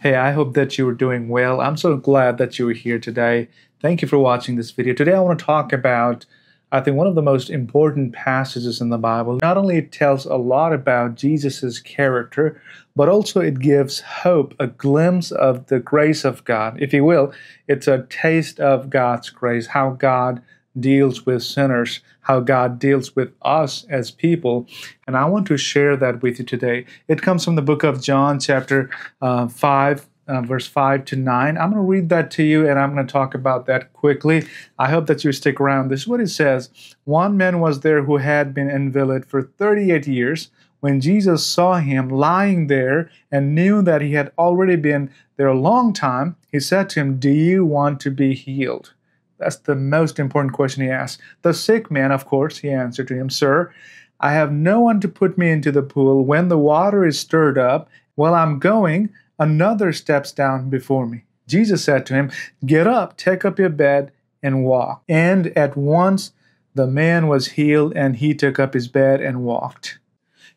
Hey, I hope that you are doing well. I'm so glad that you are here today. Thank you for watching this video. Today I want to talk about, I think, one of the most important passages in the Bible. Not only it tells a lot about Jesus's character, but also it gives hope, a glimpse of the grace of God. If you will, it's a taste of God's grace, how God deals with sinners, how God deals with us as people. And I want to share that with you today. It comes from the book of John, chapter 5, verse 5 to 9. I'm going to read that to you, and I'm going to talk about that quickly. I hope that you stick around. This is what it says. One man was there who had been invalid for 38 years. When Jesus saw him lying there and knew that he had already been there a long time, he said to him, "Do you want to be healed?" That's the most important question he asked. The sick man, of course, he answered to him, "Sir, I have no one to put me into the pool. When the water is stirred up, while I'm going, another steps down before me." Jesus said to him, "Get up, take up your bed, and walk." And at once the man was healed, and he took up his bed and walked.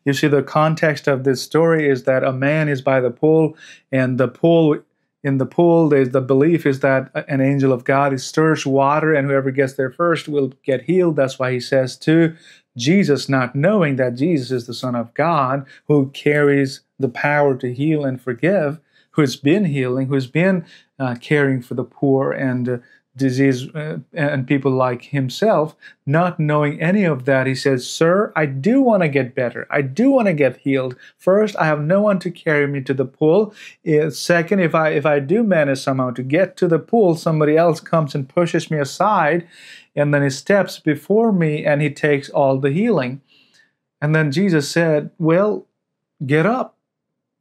You see, the context of this story is that a man is by the pool, and in the pool, the belief is that an angel of God stirs water, and whoever gets there first will get healed. That's why he says to Jesus, not knowing that Jesus is the Son of God, who carries the power to heal and forgive, who's been healing, who's been caring for the poor and disease and people like himself, not knowing any of that, he says, "Sir, I do want to get better. I do want to get healed. First, I have no one to carry me to the pool. Second, if I do manage somehow to get to the pool, somebody else comes and pushes me aside, and then he steps before me and he takes all the healing." And then Jesus said, "Well, get up."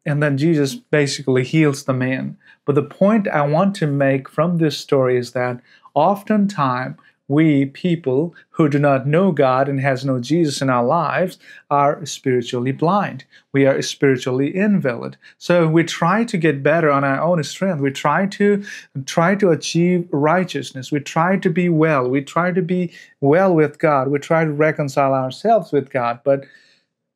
And then Jesus basically heals the man. But the point I want to make from this story is that oftentimes we people who do not know God and has no Jesus in our lives are spiritually blind. We are spiritually invalid. So we try to get better on our own strength. We try to achieve righteousness. We try to be well. We try to be well with God. We try to reconcile ourselves with God, but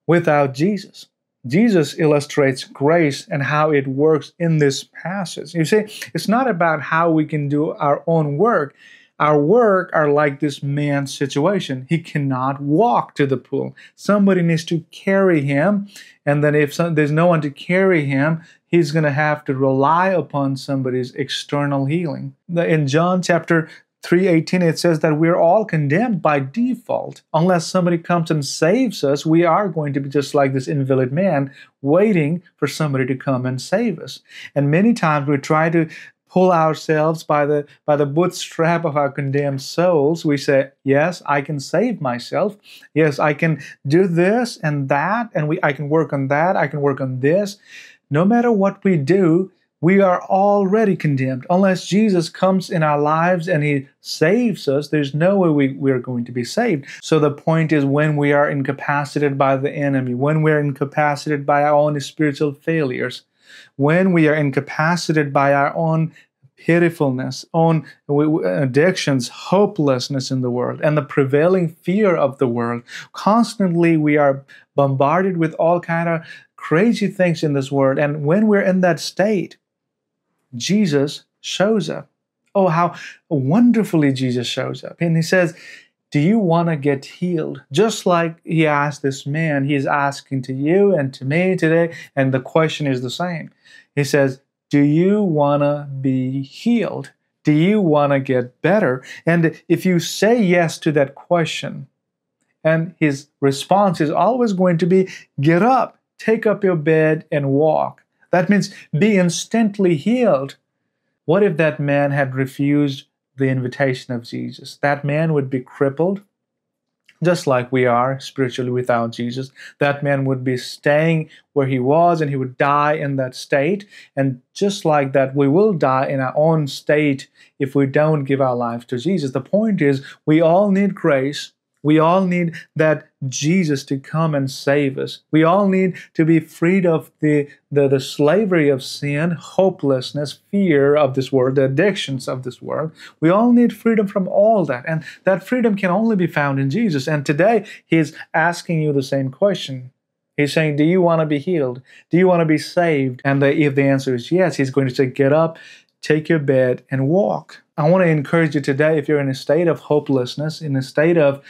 without Jesus. Jesus illustrates grace and how it works in this passage. You see, it's not about how we can do our own work. Our work are like this man's situation. He cannot walk to the pool. Somebody needs to carry him, and then if there's no one to carry him, he's going to have to rely upon somebody's external healing. In John chapter 3:18, it says that we're all condemned by default. Unless somebody comes and saves us, we are going to be just like this invalid man, waiting for somebody to come and save us. And many times we try to pull ourselves by the bootstrap of our condemned souls. We say, "Yes, I can save myself. Yes, I can do this and that, and I can work on that. I can work on this." No matter what we do, we are already condemned. Unless Jesus comes in our lives and he saves us, there's no way we are going to be saved. So the point is, when we are incapacitated by the enemy, when we're incapacitated by our own spiritual failures, when we are incapacitated by our own pitifulness, own addictions, hopelessness in the world, and the prevailing fear of the world, constantly we are bombarded with all kind of crazy things in this world. And when we're in that state, Jesus shows up. Oh, how wonderfully Jesus shows up. And he says, "Do you want to get healed?" Just like he asked this man, he is asking to you and to me today, and the question is the same. He says, "Do you want to be healed? Do you want to get better?" And if you say yes to that question, and his response is always going to be, "Get up, take up your bed, and walk." That means be instantly healed. What if that man had refused the invitation of Jesus? That man would be crippled, just like we are spiritually without Jesus. That man would be staying where he was, and he would die in that state. And just like that, we will die in our own state if we don't give our life to Jesus. The point is, we all need grace. We all need that Jesus to come and save us. We all need to be freed of the slavery of sin, hopelessness, fear of this world, the addictions of this world. We all need freedom from all that. And that freedom can only be found in Jesus. And today, he's asking you the same question. He's saying, do you want to be healed? Do you want to be saved? And if the answer is yes, he's going to say, get up, take your bed, and walk. I want to encourage you today, if you're in a state of hopelessness, in a state of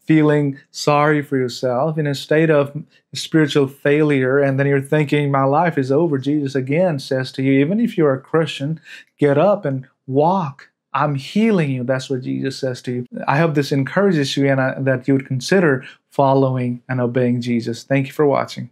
feeling sorry for yourself, in a state of spiritual failure, and then you're thinking, my life is over, Jesus again says to you, even if you're a Christian, get up and walk. I'm healing you. That's what Jesus says to you. I hope this encourages you and that you would consider following and obeying Jesus. Thank you for watching.